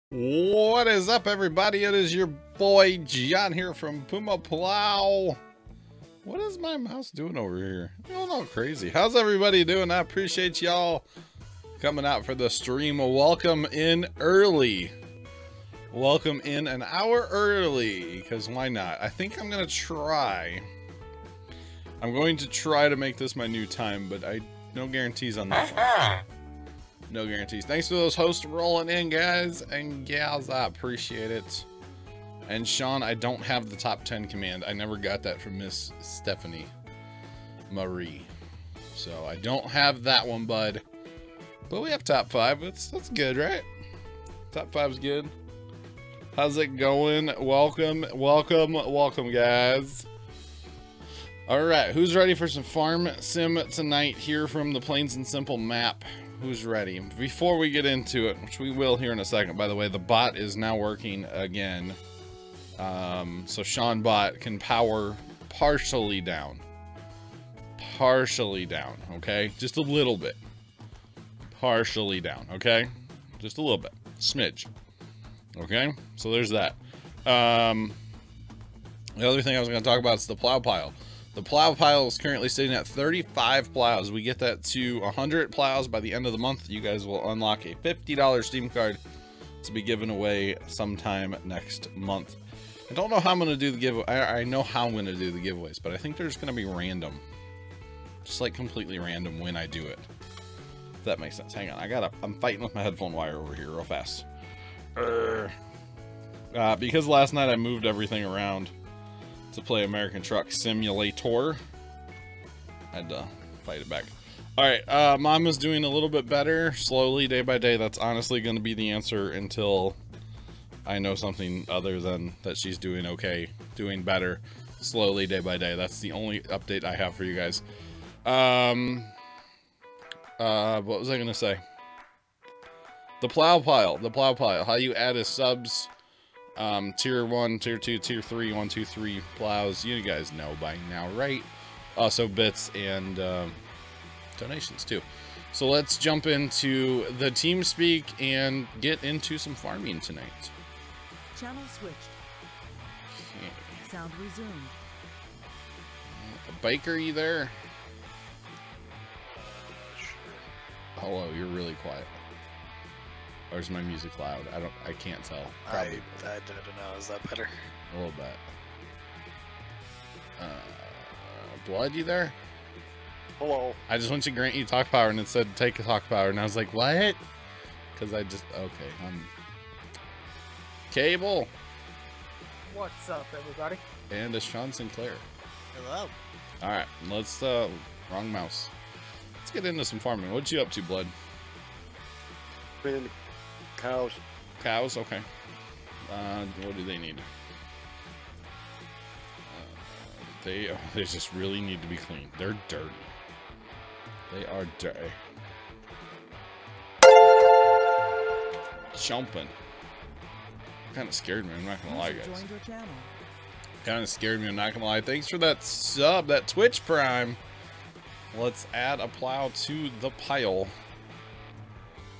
What is up, everybody? It is your boy John here from PumaPlow. What is my mouse doing over here? Going all crazy. How's everybody doing? I appreciate y'all coming out for the stream. Welcome in early. Welcome in an hour early, because why not? I think I'm going to try to make this my new time, but no guarantees on that one. No guarantees. Thanks for those hosts rolling in, guys and gals. I appreciate it. And Sean, I don't have the top 10 command. I never got that from Miss Stephanie Marie. So I don't have that one, bud. But we have top 5. That's good, right? Top 5's good. How's it going? Welcome, guys. All right, who's ready for some farm sim tonight here from the Plains and Simple map? Who's ready? Before we get into it, which we will here in a second, by the way, the bot is now working again. So Sean bot can power partially down. Okay? Just a little bit. Partially down, okay? Just a little bit. Smidge. Okay? So there's that. The other thing I was going to talk about is the plow pile. The plow pile is currently sitting at 35 plows. We get that to 100 plows by the end of the month. You guys will unlock a $50 Steam card to be given away sometime next month. I don't know how I'm going to do the giveaway. I know how I'm going to do the giveaways, but I think they're just going to be random. Just like completely random when I do it. If that makes sense. Hang on. I'm fighting with my headphone wire over here real fast. Because last night I moved everything around to play American Truck Simulator. I had to fight it back. Alright, Mama's doing a little bit better, slowly, day by day. That's honestly going to be the answer until I know something other than that she's doing okay, doing better, slowly, day by day. That's the only update I have for you guys. What was I going to say? The plow pile. How you add a subs, tier 1, tier 2, tier 3, 1, 2, 3 plows. You guys know by now, right? Also bits and donations too. So let's jump into the team speak and get into some farming tonight. Channel switched. Okay. Sound resumed. Baker, you there? Hello, you're really quiet. Or is my music loud? I can't tell. Probably. I don't know. Is that better? A little bit. Blood, you there? Hello. I just went to grant you talk power and it said take a talk power and I was like, what? Because I just, okay. Cable. What's up, everybody? And it's Sean Sinclair. Hello. Alright, let's, wrong mouse. Let's get into some farming. What you up to, Blood? Been cows. Cows? Okay. What do they need? They just really need to be clean. They're dirty. They are dirty. Jumping. Kind of scared me. I'm not gonna lie, guys. Kind of scared me. I'm not gonna lie. Thanks for that sub, that Twitch Prime. Let's add a plow to the pile.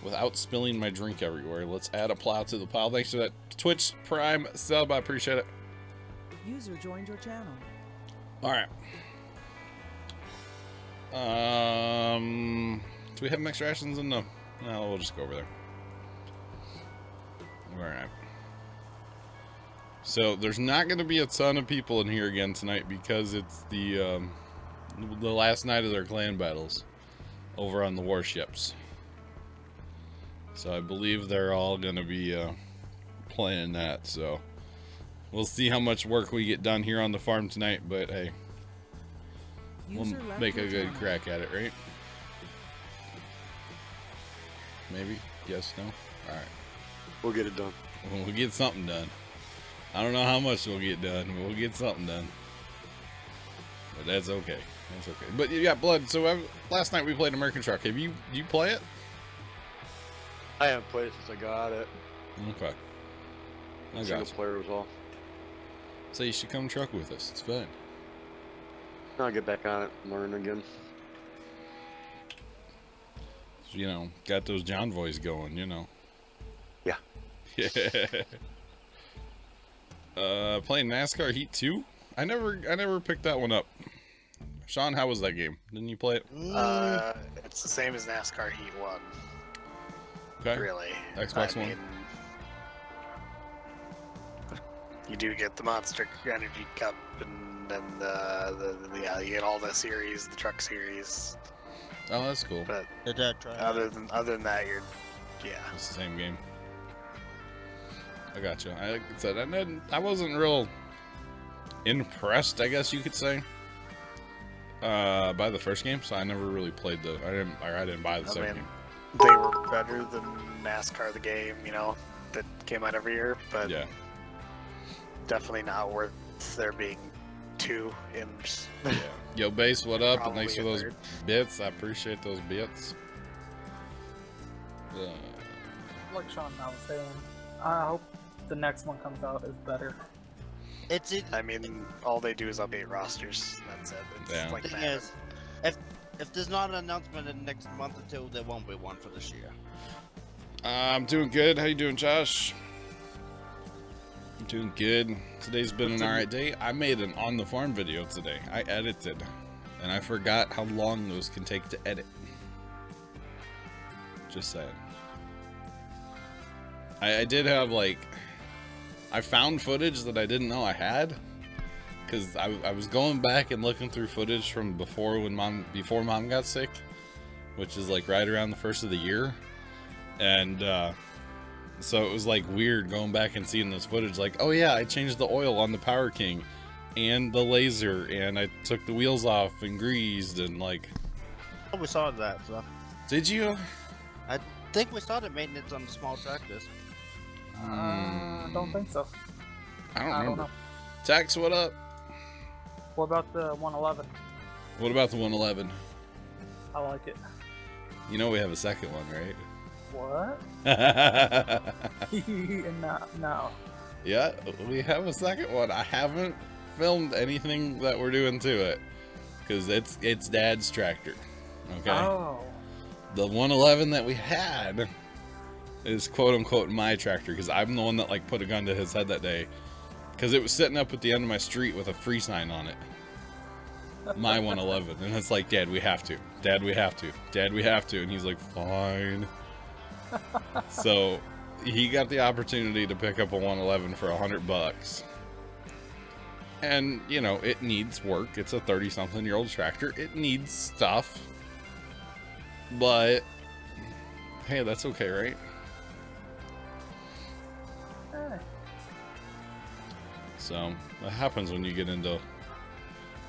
Without spilling my drink everywhere, let's add a plow to the pile. Thanks for that Twitch Prime sub. I appreciate it. User joined your channel. All right. Do we have mixed rations in the? No, we'll just go over there. All right. So there's not going to be a ton of people in here again tonight because it's the last night of their clan battles over on the warships. So I believe they're all going to be playing that. So we'll see how much work we get done here on the farm tonight. But hey, we'll make a good crack at it, right? Maybe? Yes? No? Alright. We'll get it done. We'll get something done. I don't know how much we'll get done. We'll get something done. But that's okay. That's okay. But you got Blood. So last night we played American Truck. Have you play it? I haven't played it since I got it. Okay. I got Single you. player was all. So you should come truck with us. It's fun. I'll get back on it and learn again. You know, got those John boys going, you know. Yeah. Yeah. Playing NASCAR Heat 2? I never picked that one up. Sean, how was that game? Didn't you play it? It's the same as NASCAR Heat 1. Okay. Really. Xbox I One. mean, you do get the Monster Energy Cup, and then yeah, you get all the series, the truck series. Oh, that's cool. But The other than that, yeah. It's the same game. I gotcha. Like I said, I wasn't real impressed, I guess you could say, by the first game. So I never really played I didn't buy the second game. They were better than NASCAR the game, you know, that came out every year, but Yeah. definitely not worth there being 2 in. Yeah. Yo, Base, what up? And thanks for Probably a those third. bits. I appreciate those bits. Like Sean was saying, I hope the next one comes out is better. It's it. I mean, all they do is update rosters. That's it. It's Yeah. like The thing Madden. is, if there's not an announcement in the next month or two, there won't be one for this year. I'm doing good. How you doing, Josh? I'm doing good. Today's been an alright day. I made an on the farm video today. I edited, and I forgot how long those can take to edit. Just saying. I did have I found footage that I didn't know I had, because I was going back and looking through footage from before mom got sick, which is like right around the first of the year, and so it was like weird going back and seeing this footage, like, oh yeah, I changed the oil on the Power King and the laser, and I took the wheels off and greased, and like, Oh, we saw that stuff. did you? I think we started maintenance on the small tractors. I don't think so. I don't I don't remember. know. Tax, what up? What about the 111? What about the 111? I like it. You know we have a second one, right? What? No. Yeah, we have a second one. I haven't filmed anything that we're doing to it, because it's Dad's tractor. Okay. Oh. The 111 that we had is quote unquote my tractor, because I'm the one that like put a gun to his head that day, because it was sitting up at the end of my street with a free sign on it. My 111, and it's like, Dad, we have to. Dad, we have to. Dad, we have to. And he's like, fine. So he got the opportunity to pick up a 111 for $100. And, you know, it needs work. It's a 30-something-year-old tractor. It needs stuff. But, hey, that's okay, right? Eh. So, that happens when you get into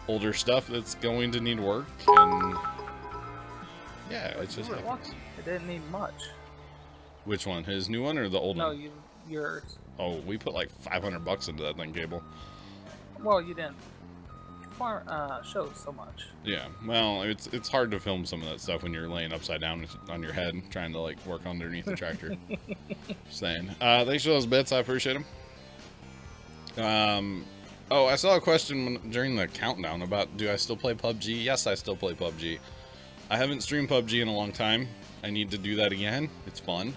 older stuff that's going to need work. And, yeah, it's just You were happens. lucky. It didn't need much. Which one? His new one or the old No, one? yours. Oh, we put like $500 into that thing, Cable. Well, you didn't show so much. Yeah, well, it's hard to film some of that stuff when you're laying upside down on your head trying to like work underneath the tractor. Just saying. Thanks for those bits. I appreciate them. Oh, I saw a question during the countdown about, do I still play PUBG? Yes, I still play PUBG. I haven't streamed PUBG in a long time. I need to do that again. It's fun.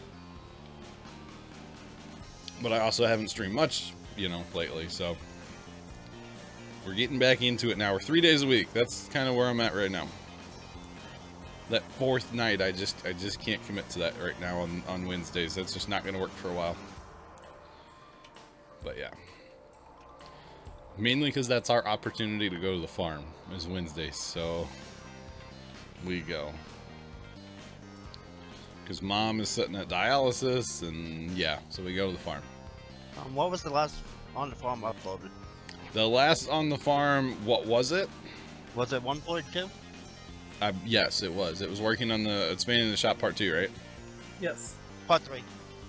But I also haven't streamed much, you know, lately, so we're getting back into it now. We're 3 days a week. That's kind of where I'm at right now. That fourth night, I just can't commit to that right now on Wednesdays. That's just not going to work for a while. But yeah. Mainly because that's our opportunity to go to the farm, is Wednesdays, so we go. Because Mom is sitting at dialysis, and yeah, so we go to the farm. What was the last on the farm uploaded? The last on the farm, what was it? Was it 1.2? Yes, it was. It was working on the expanding the shop part 2, right? Yes. Part 3.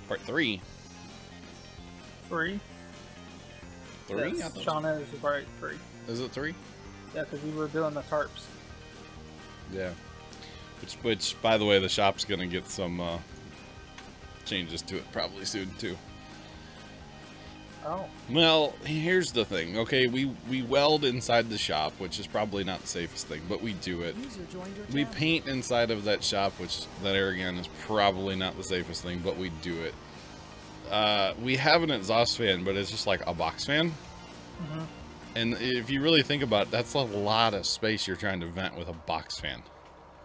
Part 3. 3. 3? I Yes. thought- Shauna is right. 3. Is it 3? Yeah, because we were doing the tarps. Yeah. Which, by the way, the shop's gonna get some changes to it probably soon too. Oh. Well, here's the thing. Okay, we weld inside the shop, which is probably not the safest thing, but we do it. User joined your We channel. paint inside of that shop, which that again is probably not the safest thing, but we do it. we have an exhaust fan, but it's just like a box fan. Mm-hmm. And if you really think about it, that's a lot of space you're trying to vent with a box fan.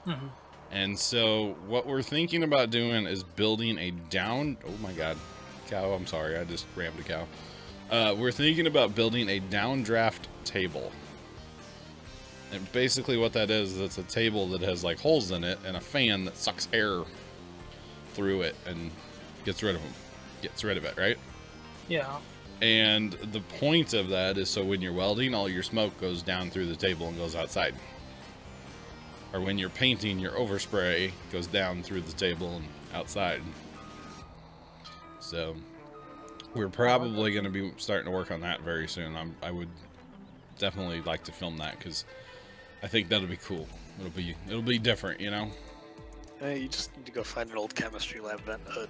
Mm-hmm. And so what we're thinking about doing is building a down... Oh my god. Cow, I'm sorry. I just rammed a cow. We're thinking about building a downdraft table. And basically what that is it's a table that has like holes in it and a fan that sucks air through it and gets rid of them. Gets rid of it, right? Yeah. And the point of that is so when you're welding, all your smoke goes down through the table and goes outside. Or when you're painting, your overspray goes down through the table and outside. So we're probably going to be starting to work on that very soon. I would definitely like to film that because I think that'll be cool. It'll be different, you know. Hey, you just need to go find an old chemistry lab vent hood.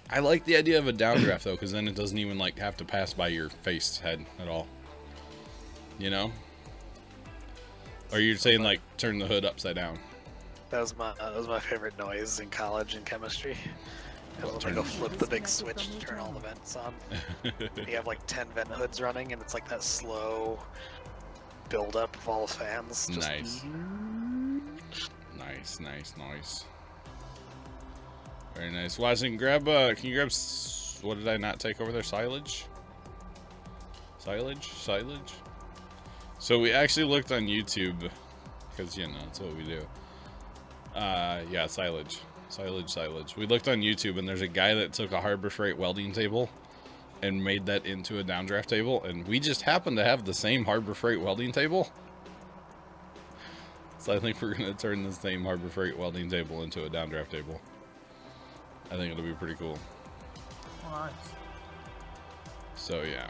I like the idea of a downdraft though, because then it doesn't even like have to pass by your face head at all. You know? Or you're saying like turn the hood upside down. That was my favorite noise in college in chemistry. I was going to go flip the big switch to turn all the vents on. You have like 10 vent hoods running, and it's like that slow build up of all the fans. Just... Nice. Nice. Very nice. Washington, grab, can you grab, what did I not take over there? Silage? So we actually looked on YouTube, because, you know, that's what we do. Yeah, silage. We looked on YouTube, and there's a guy that took a Harbor Freight welding table and made that into a downdraft table, and we just happen to have the same Harbor Freight welding table. So I think we're going to turn the same Harbor Freight welding table into a downdraft table. I think it'll be pretty cool. Nice. So yeah.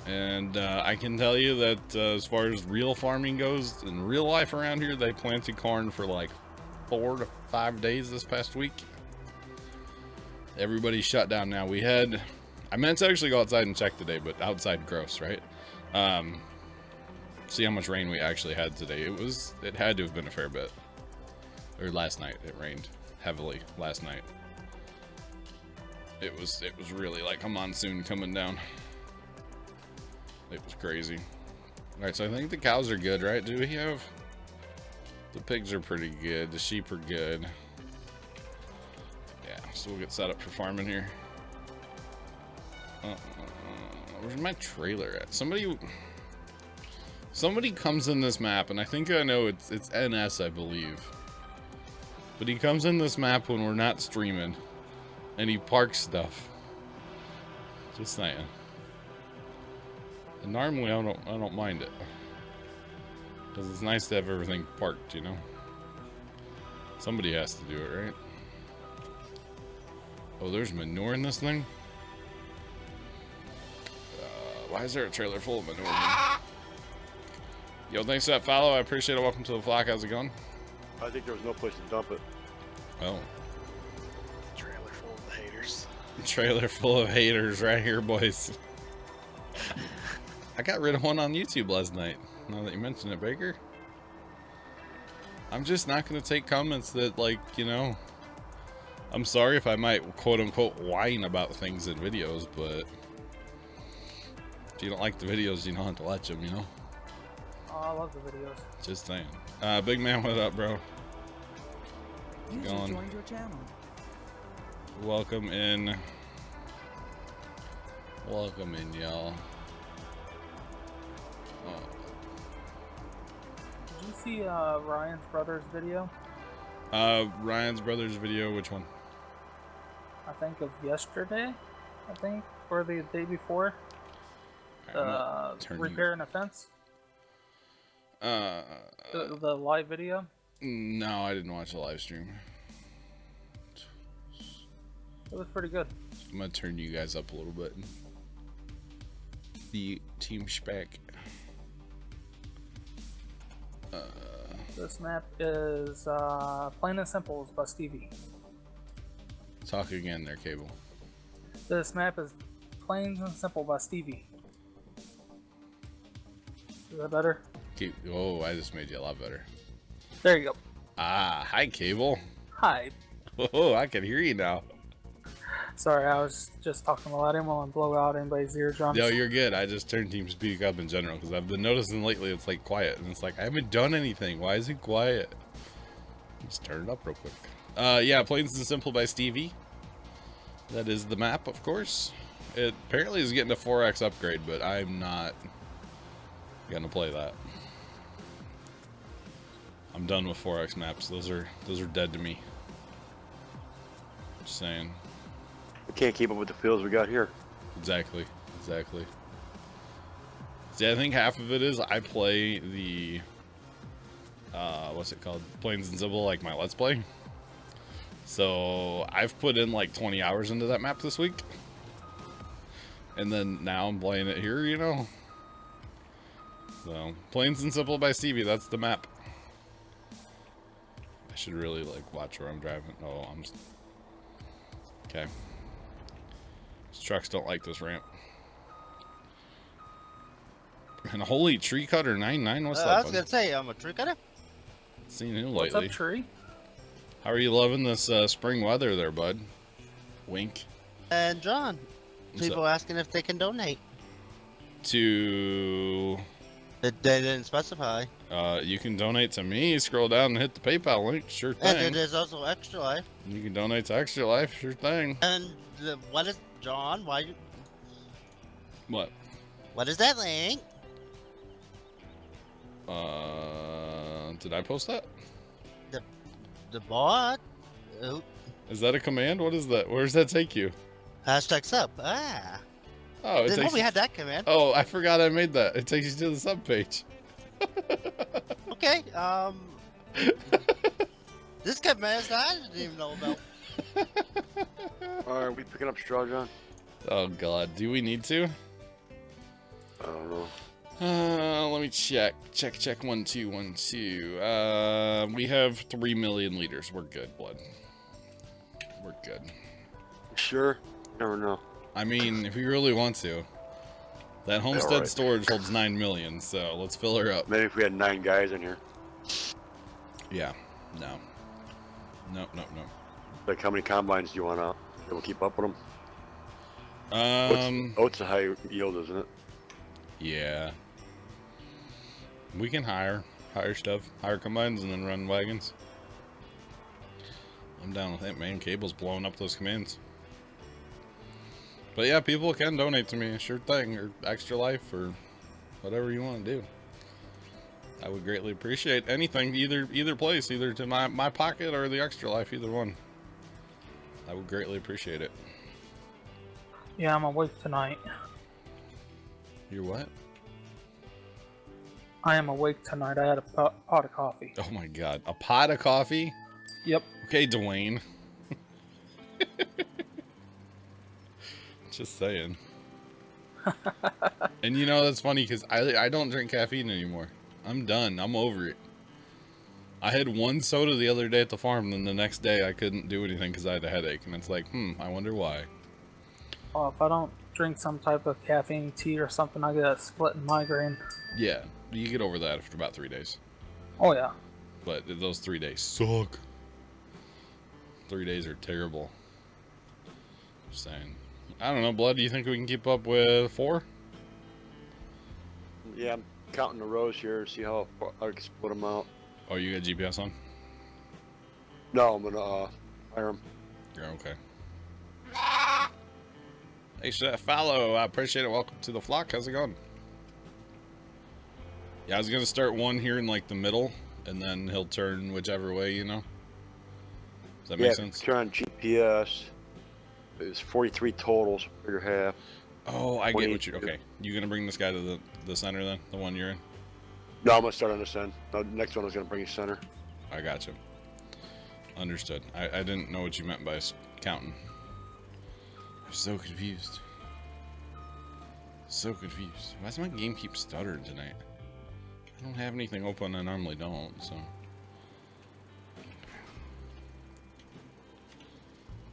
And I can tell you that as far as real farming goes, in real life around here, they planted corn for like 4 to 5 days this past week. Everybody's shut down now. I meant to actually go outside and check today, but outside gross, right? See how much rain we actually had today. It had to have been a fair bit. Or last night, it rained heavily last night. It was really like a monsoon coming down. It was crazy. Alright, so I think the cows are good, right? Do we have... The pigs are pretty good. The sheep are good. Yeah, so we'll get set up for farming here. Where's my trailer at? Somebody comes in this map, and I think I know it's NS, I believe. But he comes in this map when we're not streaming, and he parks stuff. Just saying. And normally I don't mind it, because it's nice to have everything parked, you know. Somebody has to do it, right? Oh, there's manure in this thing. Why is there a trailer full of manure? Yo, thanks for that follow. I appreciate it. Welcome to the flock. How's it going? I think there was no place to dump it. Oh. Trailer full of haters. Trailer full of haters right here, boys. I got rid of one on YouTube last night. Now that you mention it, Baker. I'm just not going to take comments that, like, you know... I'm sorry if I might, quote-unquote, whine about things in videos, but... If you don't like the videos, you don't have to watch them, you know? Oh, I love the videos. Just saying. Big man, what up, bro? User Going. joined your channel. Welcome in. Welcome in, y'all. Did you see Ryan's brother's video? Ryan's brother's video, which one? I think of yesterday, or the day before. Repairing a fence. The live video. No, I didn't watch the live stream. It was pretty good. I'm gonna turn you guys up a little bit. The team spec. This map is Plain and Simple by Stevie. Talk again there, Cable. This map is Plain and Simple by Stevie. Is that better? Oh, I just made you a lot better. There you go. Ah, hi, Cable. Hi. Oh, I can hear you now. Sorry, I was just talking a lot. I didn't want to blow out anybody's eardrums. No, you're good. I just turned TeamSpeak up in general because I've been noticing lately it's like quiet, and it's like I haven't done anything. Why is it quiet? Just turn it up real quick. Yeah, Plains and Simple by Stevie. That is the map, of course. It apparently is getting a 4x upgrade, but I'm not gonna play that. I'm done with 4x maps. Those are dead to me. Just saying. We can't keep up with the fields we got here. Exactly. See, I think half of it is I play the what's it called? Plains and Simple, like my Let's Play. So I've put in like 20 hours into that map this week. And then now I'm playing it here, you know. So, Plains and Simple by Stevie, that's the map. I should really like watch where I'm driving. Oh, okay. These trucks don't like this ramp. And holy tree cutter 99, what's that? I was gonna say, I'm a tree cutter. Seen him What's lately. up, Tree? How are you loving this spring weather there, bud? Wink. And John, What's people asking if they can donate. To They didn't specify. you can donate to me. Scroll down and hit the PayPal link. Sure And thing. there's also Extra Life. You can donate to Extra Life. Sure thing. And what is John? Why? What? What is that link? Did I post that? The bot. Oh, Is that a command? What is that? Where does that take you? hashtag sub. Ah. Oh, it Didn't know takes we had that command. Oh, I forgot I made that. It takes you to the sub page. Okay. This command I didn't even know about. Are we picking up straw, John? Oh god, do we need to? I don't know. Let me check. Check. 1 2 1 2. We have 3 million liters. We're good, blood. We're good. Sure? Never know. I mean, if we really want to. That homestead right. storage holds 9 million, so let's fill her up. Maybe if we had 9 guys in here. Yeah. No. No. Like, how many combines do you want out? We'll keep up with them. Oats a high yield, isn't it? Yeah. We can hire stuff, hire combines, and then run wagons. I'm down with it, man. Cable's blowing up those commands. But yeah, people can donate to me, sure thing, or Extra Life, or whatever you want to do. I would greatly appreciate anything, either place, either to my pocket or the Extra Life, either one. I would greatly appreciate it. Yeah, I'm awake tonight. You're what? I am awake tonight. I had a pot of coffee. Oh my god, a pot of coffee? Yep. Okay, Dwayne. Just saying. And you know, that's funny because I don't drink caffeine anymore. I'm done. I'm over it. I had one soda the other day at the farm, and then the next day I couldn't do anything because I had a headache. And it's like, I wonder why. Well, if I don't drink some type of caffeine tea or something, I get a splitting migraine. Yeah, you get over that after about 3 days. Oh, yeah. But those 3 days suck. 3 days are terrible. Just saying. I don't know, Blood, do you think we can keep up with 4? Yeah, I'm counting the rows here, see how I can split them out. Oh, you got GPS on? No, I'm gonna fire them. You're okay. Thanks for that follow. I appreciate it. Welcome to the flock. How's it going? Yeah, I was gonna start one here in like the middle, and then he'll turn whichever way, you know. Does that make sense? Turn on GPS. It's 43 total, so figure half. Oh, I get what you're. Okay, you gonna bring this guy to the center then, the one you're in? No, I'm gonna start on this end. The next one I was gonna bring you center. I got you. Understood. I didn't know what you meant by counting. I'm so confused. So confused. Why does my game keep stuttering tonight? I don't have anything open. I normally don't, so.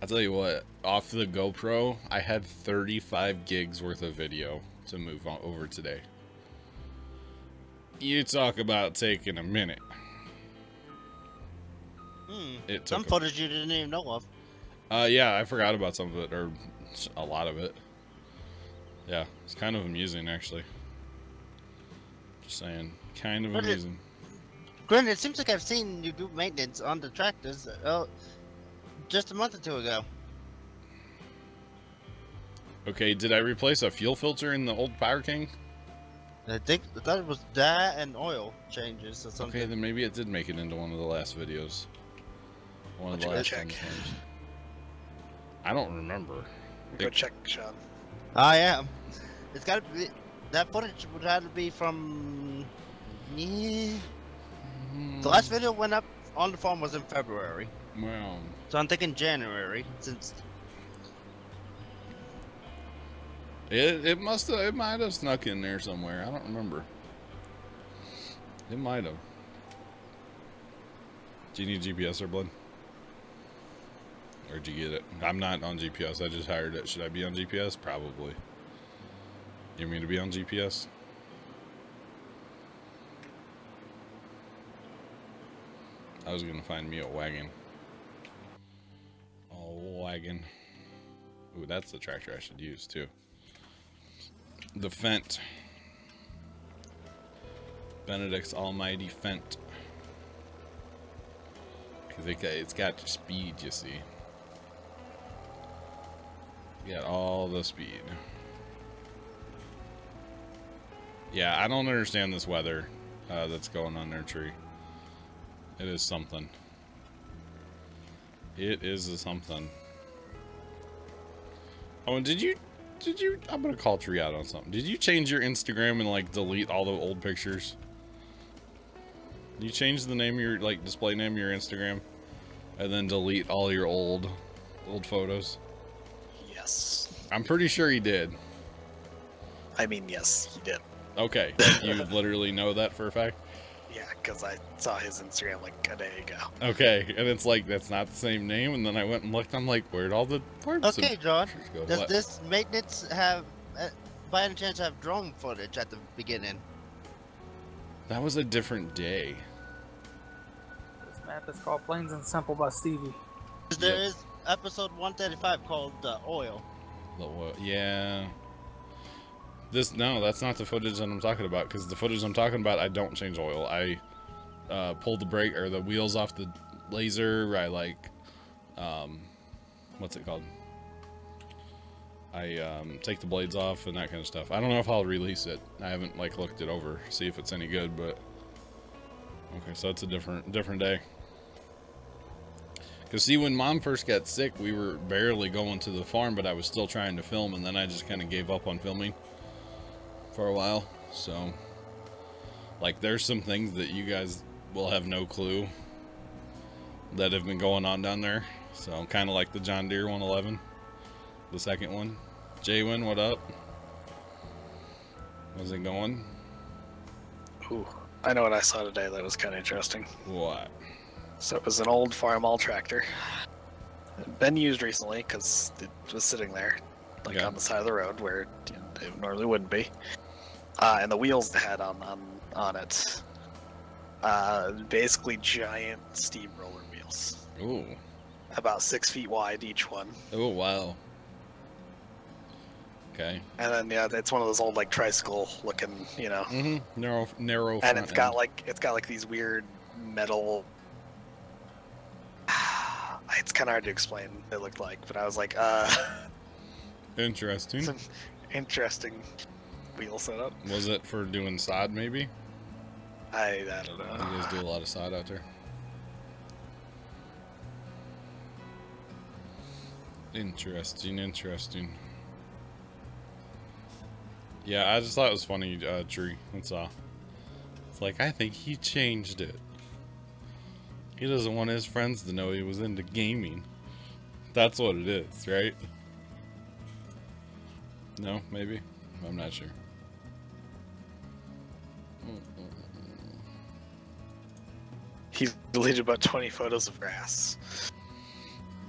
I'll tell you what, off the GoPro, I had 35 gigs worth of video to move on over today. You talk about taking a minute. It some took footage you didn't even know of. yeah, I forgot about some of it, or a lot of it. Yeah, it's kind of amusing, actually. Just saying, kind of amusing. Granted, it seems like I've seen you do maintenance on the tractors just a month or two ago. Okay, did I replace a fuel filter in the old Power King? I thought it was that and oil changes or something. Okay, then maybe it did make it into one of the last videos. One of the last times. I don't remember. Go check, Sean. I am. It's got to be. That footage would have to be from. Yeah. The last video went up on the farm was in February. Well. So I'm thinking January, since. It might have snuck in there somewhere. I don't remember. It might have. Do you need GPS or blood? Or did you get it? I'm not on GPS. I just hired it. Should I be on GPS? Probably. You want me to be on GPS? I was gonna find me a wagon. A wagon. Ooh, that's the tractor I should use too. The Fent. Benedict's almighty Fent. Because it's got speed, you see. You got all the speed. Yeah, I don't understand this weather that's going on their tree. It is something. It is a something. Oh, and did you, I'm gonna call Tree out on something. Did you change your Instagram and like delete all the old pictures? You change the name of your, like, display name of your Instagram and then delete all your old photos? Yes. I'm pretty sure he did. I mean, yes, he did. Okay, you literally know that for a fact? Yeah, because I saw his Instagram like a day ago. Okay, and it's like, that's not the same name, and then I went and looked, I'm like, where'd all the parts Okay, John, go? does What? this maintenance have, by any chance, have drone footage at the beginning? That was a different day. This map is called Plains and Simple by Stevie. There is episode 135 called Oil. The what? Yeah. No, that's not the footage that I'm talking about, because the footage I'm talking about, I don't change oil. I pull the brake or the wheels off the laser. I like, what's it called? I take the blades off and that kind of stuff. I don't know if I'll release it. I haven't like looked it over, see if it's any good, but okay, so it's a different day. Because see, when Mom first got sick, we were barely going to the farm, but I was still trying to film, and then I just kind of gave up on filming for a while. So like, there's some things that you guys will have no clue that have been going on down there. So kind of like the John Deere 111, the second one. Jaywin, what up? How's it going? Ooh, I know what I saw today that was kind of interesting. What? So it was an old farm-all tractor. It'd been used recently because it was sitting there, like on the side of the road where it normally wouldn't be. And the wheels it had on it, basically giant steamroller wheels. Ooh. About 6 feet wide each one. Oh wow. Okay. And then yeah, it's one of those old like tricycle looking, you know. Mm-hmm. Narrow. And it's got like these weird metal. It's kind of hard to explain what it looked like, but I was like, Interesting. It's an interesting wheel setup. Was it for doing sod, maybe? I don't know. You guys do a lot of sod out there. Interesting. Yeah, I just thought it was funny, Tree. That's all. It's like, I think he changed it. He doesn't want his friends to know he was into gaming. That's what it is, right? No, maybe? I'm not sure. He deleted about 20 photos of grass.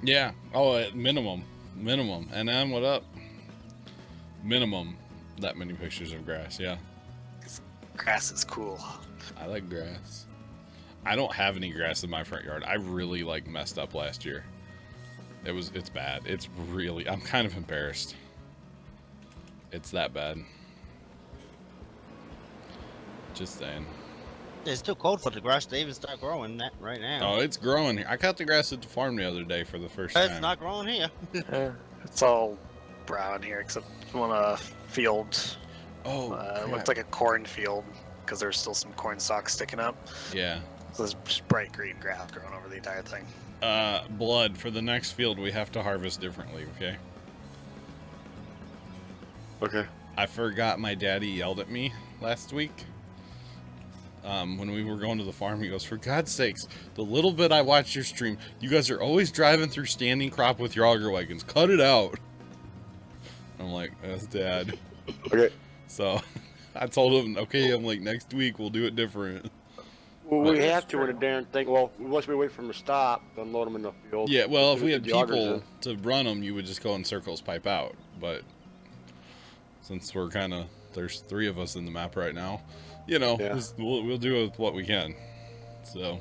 Yeah. Oh, at minimum. And then what up? Minimum. That many pictures of grass, yeah. Grass is cool. I like grass. I don't have any grass in my front yard. I really like messed up last year. It's bad. It's really, I'm kind of embarrassed. It's that bad. Just saying. It's too cold for the grass to even start growing that right now. Oh, it's growing here. I cut the grass at the farm the other day for the first time. It's not growing here. It's all brown here except one field. Oh, it looked like a cornfield because there's still some corn stalks sticking up. Yeah. So there's just bright green grass growing over the entire thing. Blood, for the next field we have to harvest differently, okay? Okay. I forgot my daddy yelled at me last week. When we were going to the farm, he goes, for God's sakes, the little bit I watch your stream, you guys are always driving through standing crop with your auger wagons. Cut it out. I'm like, that's Dad. Okay. So I told him, okay, I'm like, next week we'll do it different. Well, we have to in a darn thing. Well, once we wait for them to stop, unload them in the field. Yeah, well, if we had The augers people in. to run them, you would just go in circles, pipe out. But since we're kind of, there's 3 of us in the map right now, you know, Yeah. we'll do what we can. So.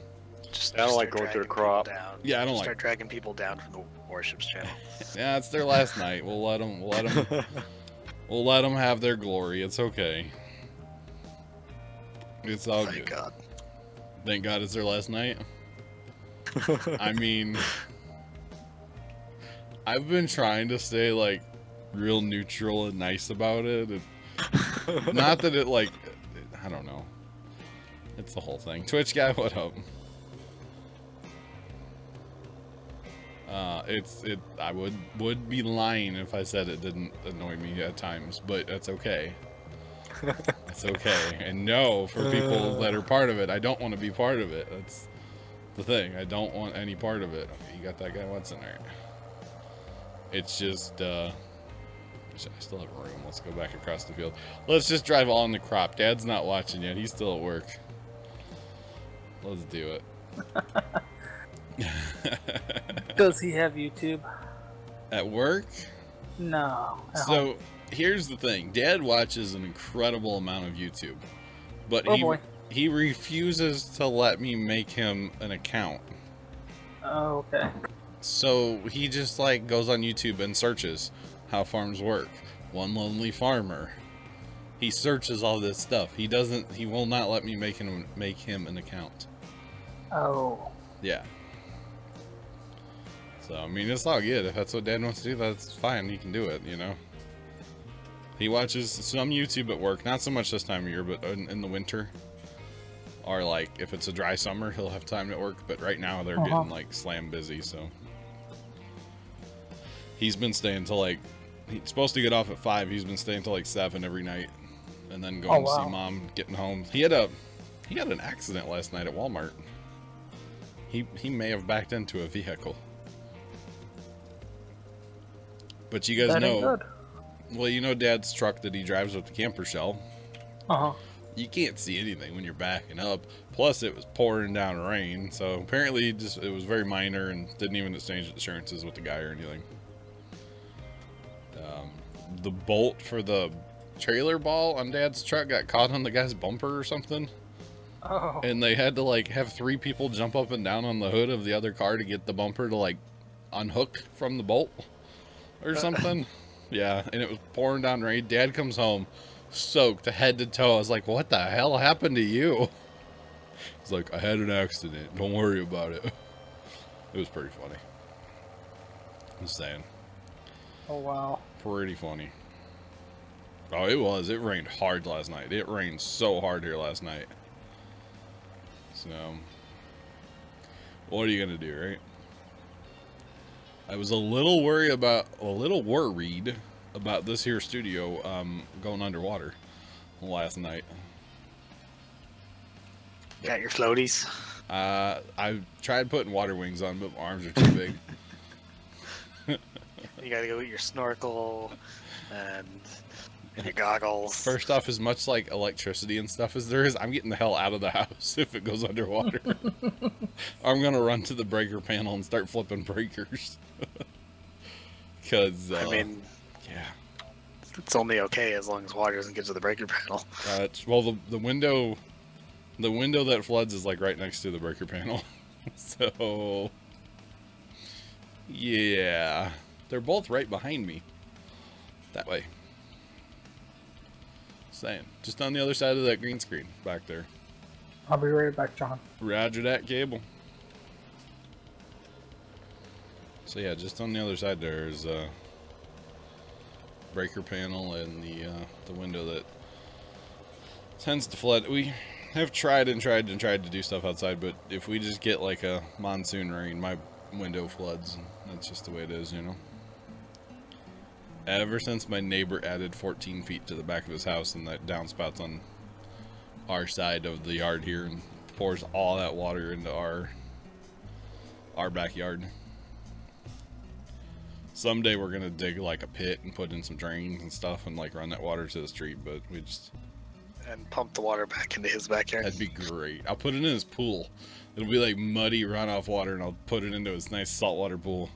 Just I don't like start going through the dragging people crop. down. Yeah, I don't Start like. dragging people down from the warships channel. Yeah, it's their last night. We'll let them. We'll let them have their glory. It's okay. It's all Thank good. God. Thank God it's their last night. I mean, I've been trying to stay like real neutral and nice about it. Not that it like, I don't know. It's the whole thing. Twitch guy, what up? I would be lying if I said it didn't annoy me at times, but that's okay. It's okay. And no, for people that are part of it, I don't want to be part of it. That's the thing. I don't want any part of it. Okay, you got that guy Watson there. It's just, I still have room. Let's go back across the field. Let's just drive on the crop. Dad's not watching yet. He's still at work. Let's do it. Does he have YouTube? At work? No. At home. So here's the thing. Dad watches an incredible amount of YouTube, but Oh, boy. he refuses to let me make him an account. Oh, okay. So he just like goes on YouTube and searches how farms work. One lonely farmer. He searches all this stuff. He will not let me make him an account. Oh. Yeah. So, I mean, it's all good. If that's what Dad wants to do, that's fine. He can do it, you know? He watches some YouTube at work. Not so much this time of year, but in the winter. Or, like, if it's a dry summer, he'll have time at work. But right now, they're getting, like, slam busy, so. He's been staying till, like, he's supposed to get off at 5. He's been staying till, like, 7 every night. And then going to see Mom getting home. He had an accident last night at Walmart. He may have backed into a vehicle. But you guys know, well, you know Dad's truck that he drives with the camper shell. You can't see anything when you're backing up. Plus, it was pouring down rain, so apparently it was very minor and didn't even exchange insurances with the guy or anything. The bolt for the trailer ball on Dad's truck got caught on the guy's bumper or something. Oh. And they had to like have 3 people jump up and down on the hood of the other car to get the bumper to like unhook from the bolt or something. Yeah, and it was pouring down rain. Dad comes home soaked head to toe. I was like, what the hell happened to you? He's like, I had an accident. Don't worry about it. It was pretty funny. I'm saying. Oh, wow. Pretty funny. Oh, it was. It rained hard last night. It rained so hard here last night. So, what are you gonna do, right? I was a little worried about this here studio going underwater last night. Got your floaties? I tried putting water wings on, but my arms are too big. You gotta go get your snorkel and your goggles. First off, as much like electricity and stuff as there is, I'm getting the hell out of the house if it goes underwater. I'm gonna run to the breaker panel and start flipping breakers. Because, I mean, yeah. It's only okay as long as water doesn't get to the breaker panel. Well, the window The window that floods is like right next to the breaker panel. So, yeah. They're both right behind me. That way. Saying. Just on the other side of that green screen back there. I'll be right back, John. Roger that, Cable. So yeah, just on the other side there's a breaker panel and the window that tends to flood. We have tried to do stuff outside, but if we just get like a monsoon rain, my window floods. That's just the way it is, you know. Ever since my neighbor added 14 feet to the back of his house and that downspouts on our side of the yard here and pours all that water into our backyard. Someday we're gonna dig like a pit and put in some drains and stuff and like run that water to the street, but we just... And pump the water back into his backyard. That'd be great. I'll put it in his pool. It'll be like muddy runoff water and I'll put it into his nice saltwater pool.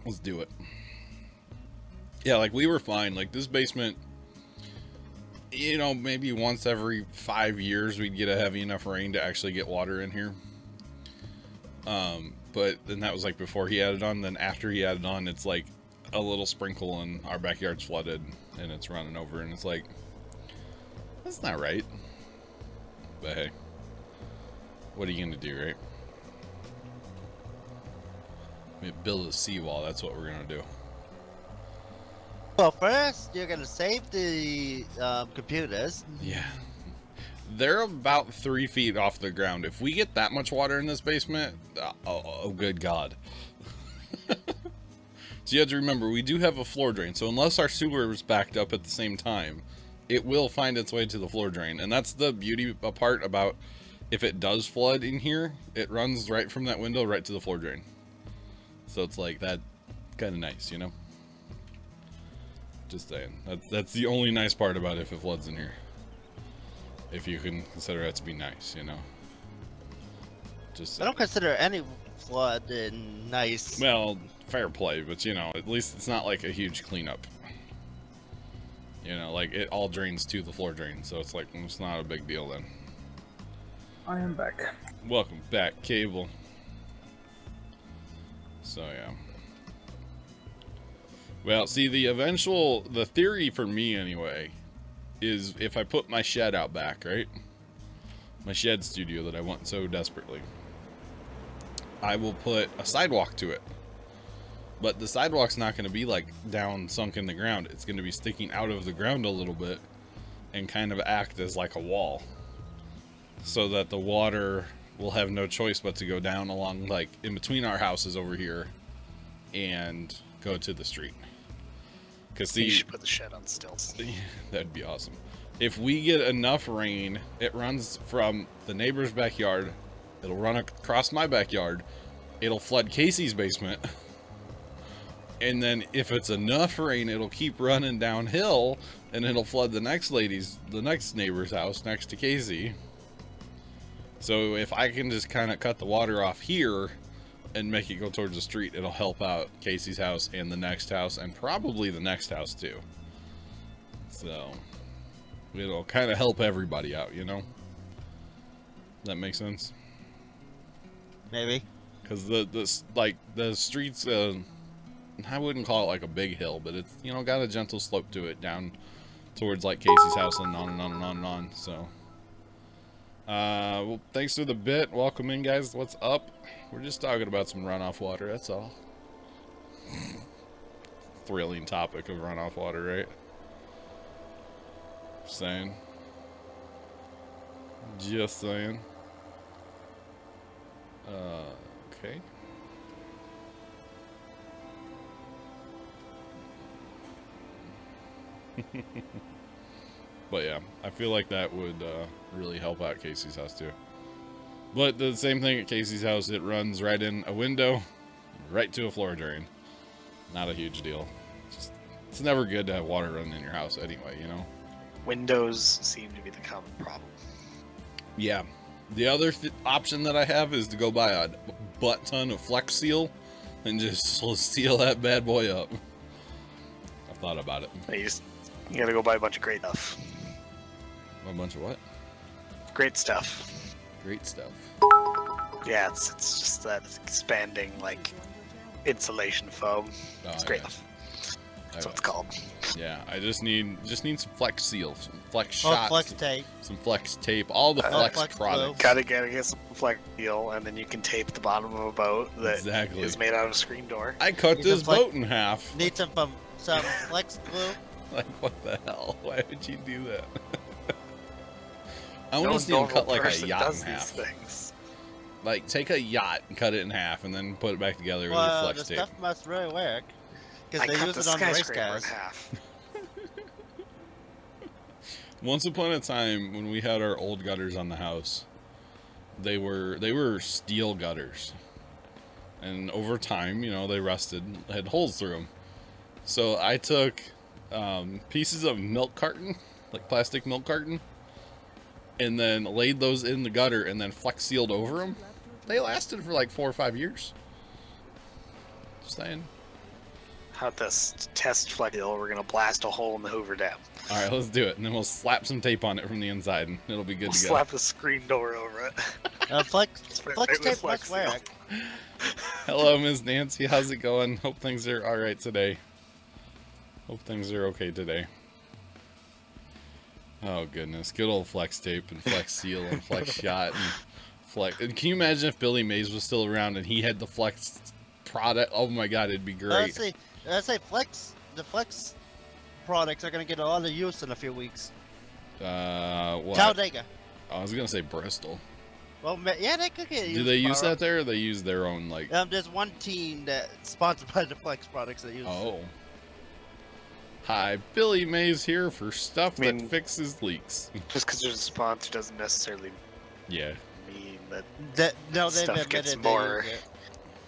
Let's do it. Yeah, like we were fine. Like this basement, you know, maybe once every 5 years we'd get a heavy enough rain to actually get water in here. But then that was like before he added on. Then after he added on, it's like a little sprinkle and our backyard's flooded and it's running over and it's like, that's not right. But hey, what are you gonna do, right? Build a seawall, that's what we're gonna do. Well, first you're gonna save the computers. Yeah, they're about 3 feet off the ground. If we get that much water in this basement, oh good God. So you have to remember, we do have a floor drain, so unless our sewer is backed up at the same time, it will find its way to the floor drain. And that's the beauty part about, if it does flood in here, it runs right from that window right to the floor drain. So it's like that, kind of nice, you know? Just saying. That's the only nice part about it if it floods in here. If you can consider that to be nice, you know? Just saying. I don't consider any flood nice. Well, fair play, but you know, at least it's not like a huge cleanup. You know, like it all drains to the floor drain, so it's like, it's not a big deal then. I am back. Welcome back, Cable. So yeah. Well, see, the theory for me anyway, is if I put my shed out back, right? My shed studio that I want so desperately. I will put a sidewalk to it. But the sidewalk's not going to be like down sunk in the ground. It's going to be sticking out of the ground a little bit and kind of act as like a wall. So that the water will have no choice but to go down along like in between our houses over here and go to the street. Because you should put the shed on stilts. That'd be awesome. If we get enough rain, it runs from the neighbor's backyard. It'll run across my backyard. It'll flood Casey's basement. And then if it's enough rain, it'll keep running downhill and it'll flood the next neighbor's house next to Casey. So if I can just kind of cut the water off here and make it go towards the street, it'll help out Casey's house and the next house and probably the next house too. So it'll kind of help everybody out, you know? That makes sense? Maybe. Because the streets, I wouldn't call it like a big hill, but it's, you know, got a gentle slope to it down towards like Casey's house and on and on and on and on. So, well, thanks for the bit. Welcome in, guys. What's up? We're just talking about some runoff water. That's all. Thrilling topic of runoff water, right? Just saying. Just saying. Okay. But yeah, I feel like that would really help out Casey's house too. But the same thing at Casey's house, it runs right in a window, right to a floor drain. Not a huge deal. It's never good to have water running in your house anyway, you know? Windows seem to be the common problem. Yeah. The other option that I have is to go buy a butt ton of Flex Seal and just seal that bad boy up. I've thought about it. You gotta go buy a bunch of great stuff. A bunch of what? Great stuff. Great stuff. Yeah, it's just that expanding like insulation foam. Oh, It's great. yeah. That's what it's called. Yeah, I just need some flex seal, some flex Oh, shots, flex tape. some flex tape, all the flex flex products. Gotta get some flex steel, and then you can tape the bottom of a boat that Exactly. is made out of screen door. I cut You this can flex- boat in half. Need some flex glue. Like, what the hell? Why would you do that? I want No to see him normal cut like a person yacht does in these half. things. Like, take a yacht and cut it in half, and then put it back together with your Well, flex the tape. stuff must really work. Because I they cut use the it on the race skyscraper in cars. half. Once upon a time, when we had our old gutters on the house, they were steel gutters, and over time, you know, they rusted, had holes through them. So I took pieces of milk carton, like plastic milk carton, and then laid those in the gutter, and then flex sealed over them. They lasted for like 4 or 5 years. Just saying. How this test flex steel, we're gonna blast a hole in the Hoover Dam. All right, let's do it, and then we'll slap some tape on it from the inside, and it'll be good We'll to go. slap the screen door over it. Flex Flex tape must seal. work. Hello, Ms. Nancy. How's it going? Hope things are all right today. Hope things are okay today. Oh goodness, good old flex tape and flex seal and flex shot and flex. And can you imagine if Billy Mays was still around and he had the flex product? Oh my God, it'd be great. Let's say the flex products are gonna get a lot of use in a few weeks. What? Talladega. I was gonna say Bristol. Well, yeah, they could get used. Do they use tomorrow. that there, or they use their own like? There's one team that's sponsored by the flex products that use. Oh. Hi, Billy Mays here for stuff I mean- that fixes leaks. Just because there's a sponsor doesn't necessarily Yeah, mean that No, they've Stuff admitted gets they more- use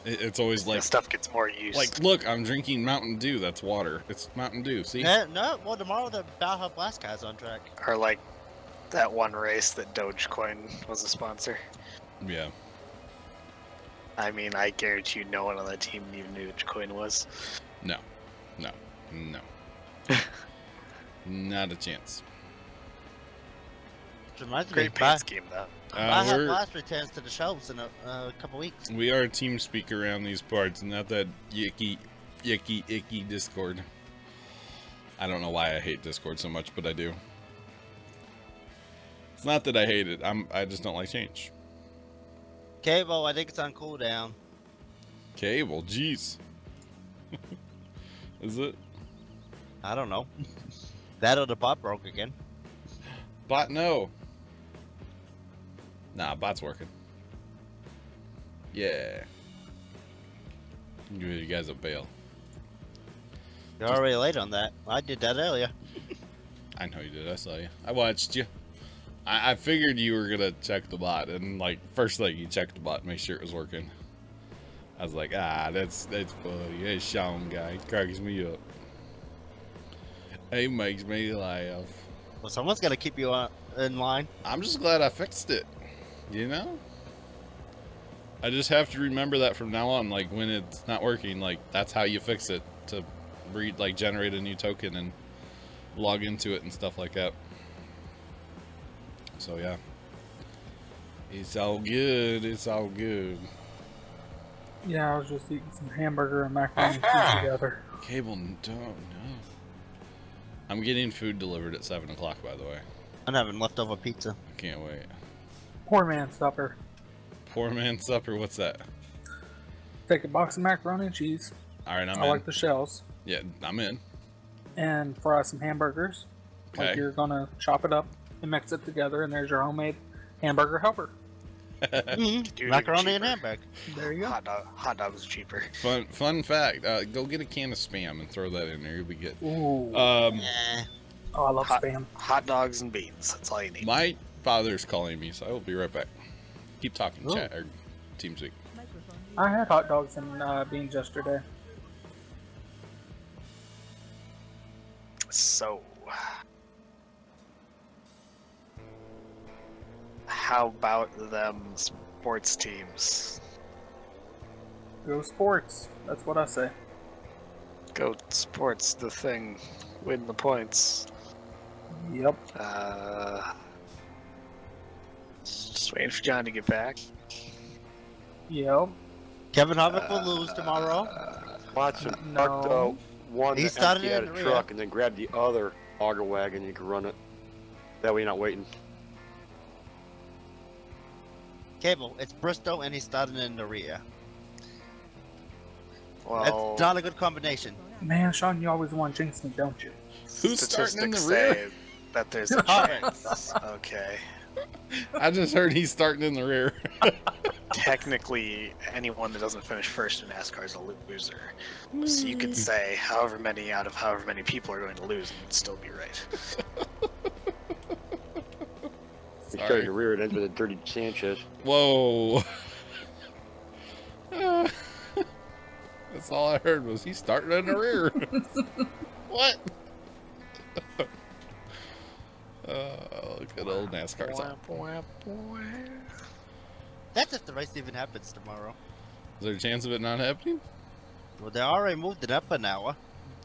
it. it's always like, stuff gets more use. like, look, I'm drinking Mountain Dew. That's water. It's Mountain Dew. See? No, well, tomorrow the Baja Blast guy's on track. or like that one race that Dogecoin was a sponsor. Yeah. I mean, I guarantee you no one on that team even knew Dogecoin was. No. Not a chance. Which reminds me, Great paint scheme, though. Baja We're- Blast returns to the shelves in a couple weeks. We are team speak around these parts, not that icky Discord. I don't know why I hate Discord so much, but I do. It's not that I hate it. I just don't like change. Cable, I think it's on cooldown. Cable, jeez. Is it? I don't know. That or the bot broke again. Bot, no. Nah, bot's working. Yeah. Give you guys a bail. You're already late on that. I did that earlier. I know you did. I saw you. I watched you. I figured you were gonna check the bot, and like first thing you checked the bot, make sure it was working. I was like, that's funny. That Sean guy cracks me up. He makes me laugh. Well, someone's got to keep you in line. I'm just glad I fixed it. You know? I just have to remember that from now on. Like when it's not working, like that's how you fix it to generate a new token and log into it and stuff like that. So yeah, it's all good. It's all good. Yeah, I was just eating some hamburger and macaroni and cheese together. Cable, don't know. I'm getting food delivered at 7 o'clock, by the way. I'm having leftover pizza. I can't wait. Poor man supper. Poor man's supper. What's that? Take a box of macaroni and cheese. All right, I'm I in. like the shells. Yeah, I'm in. And fry some hamburgers. Like Okay. you're gonna chop it up and mix it together, and there's your homemade hamburger helper. Dude, Macaroni and cheaper. hamburger. There you go. Hot dogs are cheaper. Fun fact. Go get a can of Spam and throw that in there. You'll be good. Ooh. Eh. Oh, I love hot- Spam. Hot dogs and beans. That's all you need. My father's calling me, so I will be right back. Keep talking, Oh. chat or TeamSpeak. I had hot dogs and beans yesterday. So, how about them sports teams? Go sports. That's what I say. Go sports, the thing. Win the points. Yep. Just waiting for John to get back. Yep. Kevin Harvick will lose tomorrow. Watch him No. park the one He that started empty out in of the truck rear. and then grab the other auger wagon. You can run it. That way you're not waiting. Cable, it's Bristow and he's starting in the rear. Well, That's not a good combination. Man, Sean, you always want to jinx me, don't you? Who's starting in the statistics rear? say that there's a Harvick. chance. Okay. I just heard he's starting in the rear. Technically, anyone that doesn't finish first in NASCAR is a loser. So you could say however many out of however many people are going to lose and it'd still be right. You start in the rear, it ends with a dirty Sanchez. Whoa. That's all I heard was he's starting in the rear. What? Look at old NASCAR time. That's if the race even happens tomorrow. Is there a chance of it not happening? Well, they already moved it up an hour.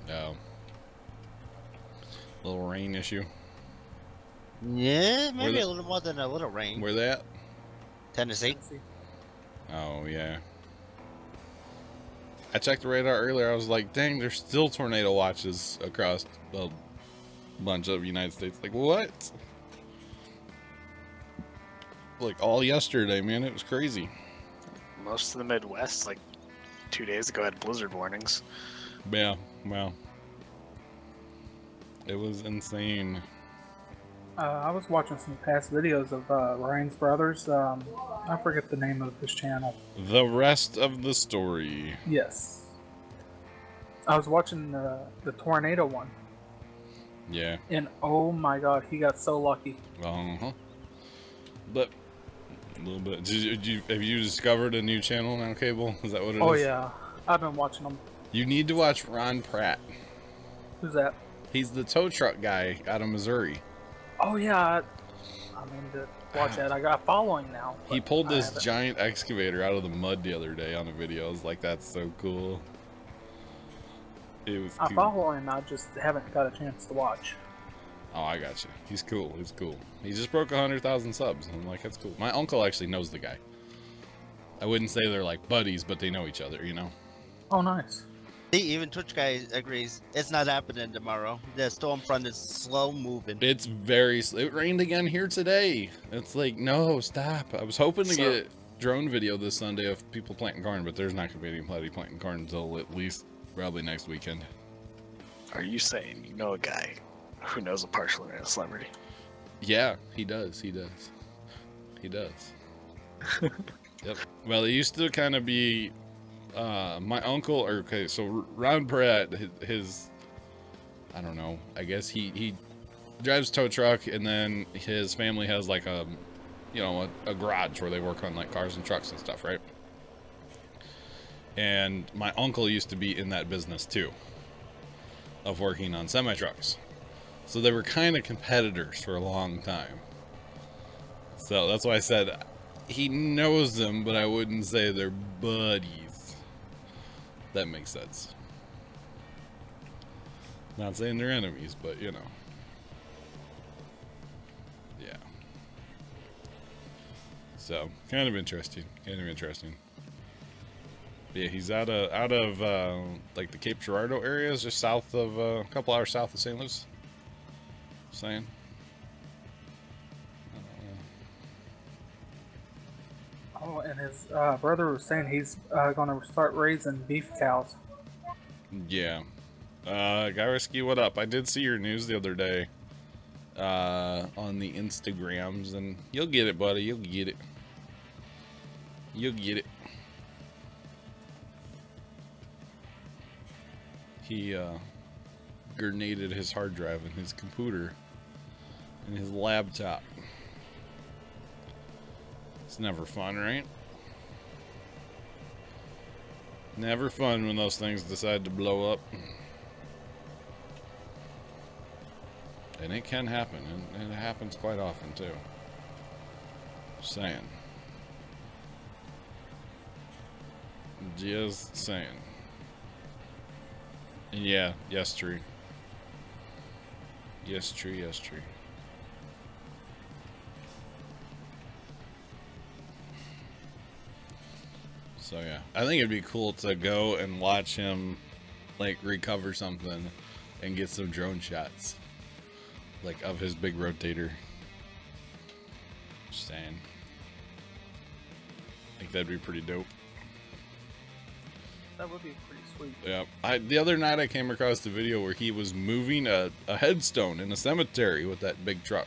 No. Little rain issue. Yeah, maybe a little more than a little rain. Where they at? Tennessee. Oh, yeah. I checked the radar earlier. I was like, dang, there's still tornado watches across a bunch of United States. Like, what? Like, all yesterday, man. It was crazy. Most of the Midwest, like 2 days ago, had blizzard warnings. Yeah, wow. It was insane. I was watching some past videos of Ryan's brothers. I forget the name of his channel. The rest of the story. Yes. I was watching the tornado one. Yeah. And oh my god, he got so lucky. Uh-huh. But a little bit. Have you discovered a new channel now, Cable? Is that what it is? Oh yeah, I've been watching them. You need to watch Ron Pratt. Who's that? He's the tow truck guy out of Missouri. Oh yeah, I mean to watch that. I got following now. He pulled I this haven't. giant excavator out of the mud the other day on a video. I was like, that's so cool. It was I cool. follow him. I just haven't got a chance to watch. Oh, I got you. He's cool. He's cool. He just broke 100,000 subs. I'm like, that's cool. My uncle actually knows the guy. I wouldn't say they're like buddies, but they know each other, you know? Oh nice. See, even Twitch guy agrees. It's not happening tomorrow. The storm front is slow moving. It's very... It rained again here today. It's like, no, stop. I was hoping to get drone video this Sunday of people planting corn, but there's not going to be anybody planting corn until at least probably next weekend. Are you saying you know a guy who knows a partial internet celebrity? Yeah, he does. He does. He does. Yep. Well, it used to kind of be my uncle, or okay, so Ron Pratt, his I don't know, I guess he drives tow truck, and then his family has like a, you know, a garage where they work on like cars and trucks and stuff, right? And my uncle used to be in that business too, of working on semi-trucks. So they were kind of competitors for a long time. So that's why I said he knows them, but I wouldn't say they're buddies. That makes sense. Not saying they're enemies, but you know. Yeah. So, kind of interesting. Kind of interesting. Yeah, he's out of like the Cape Girardeau areas, just south of a couple hours south of St. Louis. Saying. Oh, and his brother was saying he's going to start raising beef cows. Yeah. Guyrisky, what up? I did see your news the other day on the Instagrams, and you'll get it, buddy. You'll get it. You'll get it. He grenaded his hard drive and his computer and his laptop. It's never fun, right? Never fun when those things decide to blow up. And it can happen, and it happens quite often too. Just saying. Just saying. And yeah, yes, true. Yes, true. Yes, true. So yeah, I think it'd be cool to go and watch him, like, recover something and get some drone shots, like, of his big rotator. Just saying. I think that'd be pretty dope. That would be pretty sweet. Yeah. The other night I came across the video where he was moving a headstone in a cemetery with that big truck.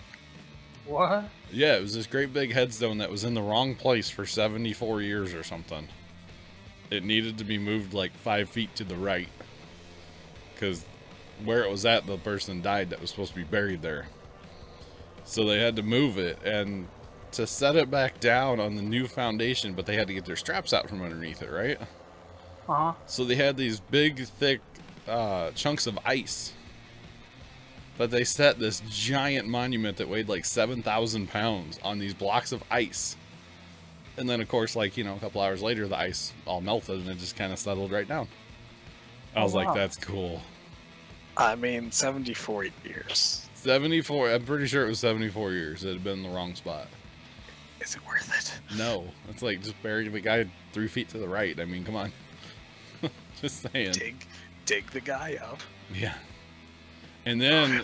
What? Yeah, it was this great big headstone that was in the wrong place for 74 years or something. It needed to be moved like 5 feet to the right, because where it was at, the person died that was supposed to be buried there. So they had to move it, and to set it back down on the new foundation, but they had to get their straps out from underneath it, right? Uh-huh. So they had these big, thick chunks of ice. But they set this giant monument that weighed like 7,000 pounds on these blocks of ice. And then, of course, like, you know, a couple hours later, the ice all melted and it just kind of settled right down. I was like, that's cool. I mean, 74 years. 74. I'm pretty sure it was 74 years. It had been in the wrong spot. Is it worth it? No. It's like just burying the guy 3 feet to the right. I mean, come on. Just saying. Dig the guy up. Yeah. And then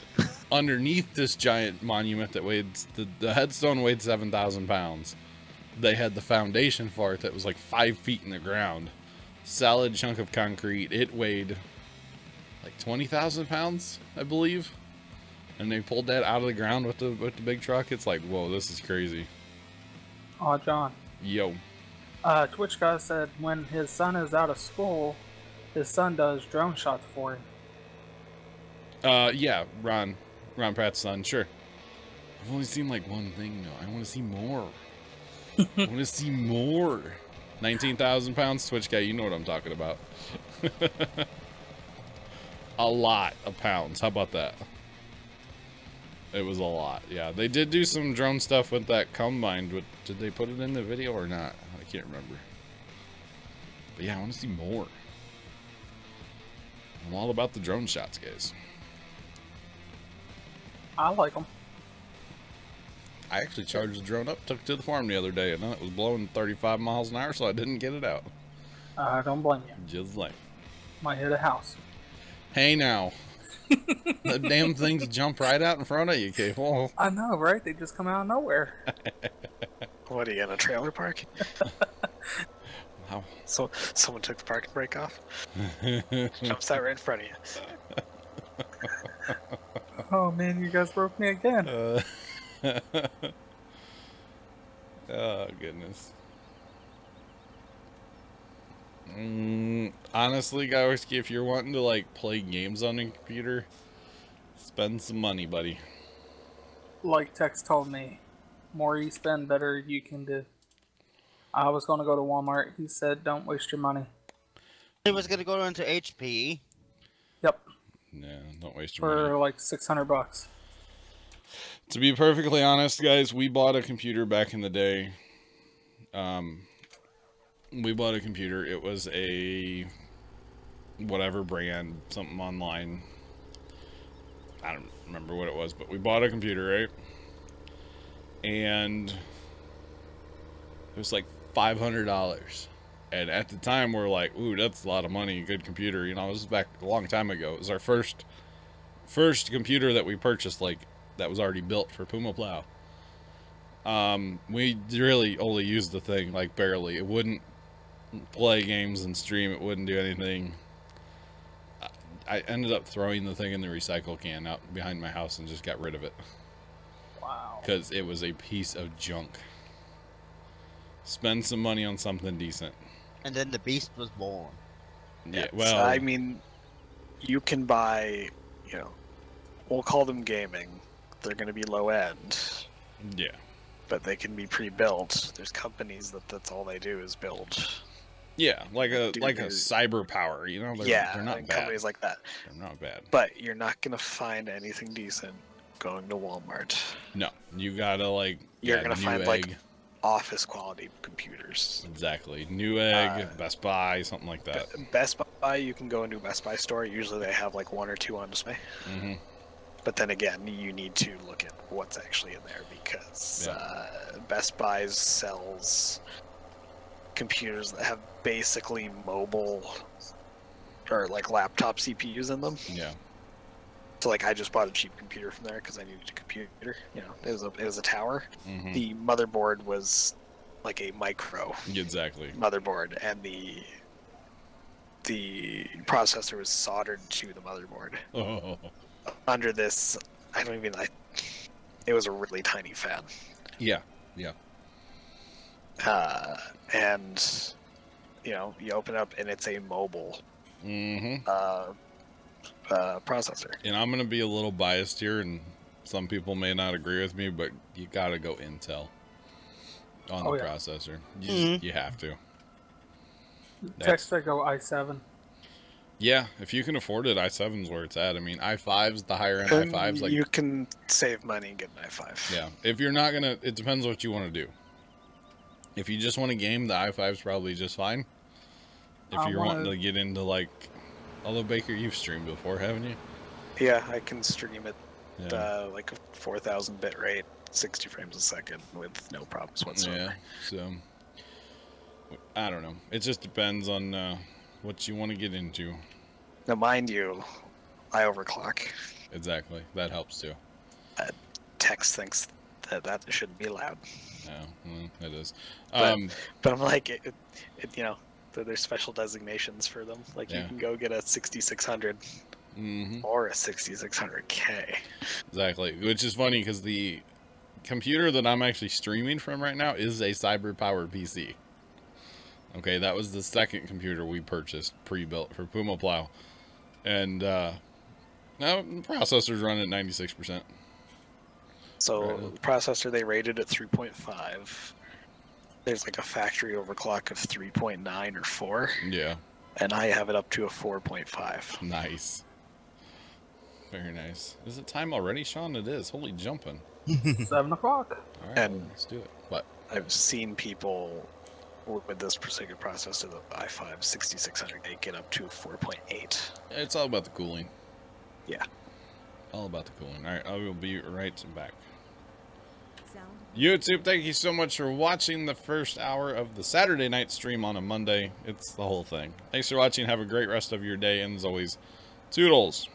underneath this giant monument that weighed, the headstone weighed 7,000 pounds. They had the foundation for it that was like 5 feet in the ground. Solid chunk of concrete. It weighed like 20,000 pounds, I believe. And they pulled that out of the ground with the big truck. It's like, whoa, this is crazy. Oh, John. Yo. Twitch guy said when his son is out of school, his son does drone shots for him. Yeah, Ron Pratt's son, sure. I've only seen like one thing though. I want to see more. I want to see more. 19,000 pounds, Twitch guy, you know what I'm talking about. A lot of pounds. How about that? It was a lot. Yeah, they did do some drone stuff with that combine, but did they put it in the video or not? I can't remember. But yeah, I want to see more. I'm all about the drone shots, guys. I like them. I actually charged the drone up, took it to the farm the other day, and then it was blowing 35 miles an hour, so I didn't get it out. I don't blame you. Just like. Might hit a house. Hey now. The damn things jump right out in front of you, K-Wall. I know, right? They just come out of nowhere. What, are you in a trailer park? Wow. So someone took the parking brake off? Jumps out right in front of you. Oh man, you guys broke me again. Oh, goodness. Honestly, guys, if you're wanting to, like, play games on a computer, spend some money, buddy. Like Tex told me, more you spend, better you can do. I was going to go to Walmart. He said, don't waste your money. He was going to go into HP. Yep. Yeah, don't waste your money. For like $600. To be perfectly honest, guys, we bought a computer back in the day. We bought a computer. It was a whatever brand, something online. I don't remember what it was, but we bought a computer, right? And it was like $500. And at the time, we're like, ooh, that's a lot of money, good computer. You know, this was back a long time ago. It was our first computer that we purchased, like, that was already built for PumaPlow. We really only used the thing, like, barely. It wouldn't play games and stream. It wouldn't do anything. I ended up throwing the thing in the recycle can out behind my house and just got rid of it. Wow. Because it was a piece of junk. Spend some money on something decent. And then the beast was born. Yeah, well, so, I mean, you can buy, you know, we'll call them gaming. They're going to be low end. Yeah. But they can be pre-built. There's companies that's all they do is build. Yeah, like a cyber power, you know? They're not bad. Companies like that. They're not bad. But you're not going to find anything decent going to Walmart. No, you gotta, like, you're going to find, like, Egg. Office quality computers. Exactly. Newegg, Best Buy, something like that. Best Buy, you can go into a Best Buy store. Usually they have like one or two on display. Mm-hmm. But then again, you need to look at what's actually in there because Best Buy sells computers that have basically mobile or like laptop CPUs in them. Yeah. So like I just bought a cheap computer from there because I needed a computer. You know, it was a tower. Mm-hmm. The motherboard was like a micro motherboard, and the processor was soldered to the motherboard. Oh. Under this, it was a really tiny fan. Yeah, yeah. And you know, you open up and it's a mobile processor. And I'm gonna be a little biased here, and some people may not agree with me, but you gotta go Intel on the processor. You have to. Text I go i7. Yeah, if you can afford it, i7's where it's at. I mean, i5's the higher end i5's. Like you can save money and get an i5. Yeah, if you're not gonna, it depends what you want to do. If you just want to game, the i5's probably just fine. If you're wanting to get into like, although Baker, you've streamed before, haven't you? Yeah, I can stream it like a 4,000 bit rate, 60 frames a second with no problems whatsoever. Yeah, so I don't know. It just depends on what you want to get into. Now, mind you, I overclock. Exactly, that helps too. Tex thinks that shouldn't be allowed. Yeah, it is. But I'm like, you know, there's special designations for them. Like you can go get a 6600 or a 6600K. Exactly, which is funny because the computer that I'm actually streaming from right now is a cyber-powered PC. Okay, that was the second computer we purchased pre-built for PumaPlow, and now the processor's running at 96%. So the processor, they rated at 3.5. There's like a factory overclock of 3.9 or 4. Yeah. And I have it up to a 4.5. Nice. Very nice. Is it time already, Sean? It is. Holy jumping. 7 o'clock. All right, and let's do it. What? I've seen people with this particular processor, the i5 6600K, get up to 4.8. It's all about the cooling. Yeah. All about the cooling. All right, I will be right back. YouTube, thank you so much for watching the first hour of the Saturday night stream on a Monday. It's the whole thing. Thanks for watching. Have a great rest of your day. And as always, toodles.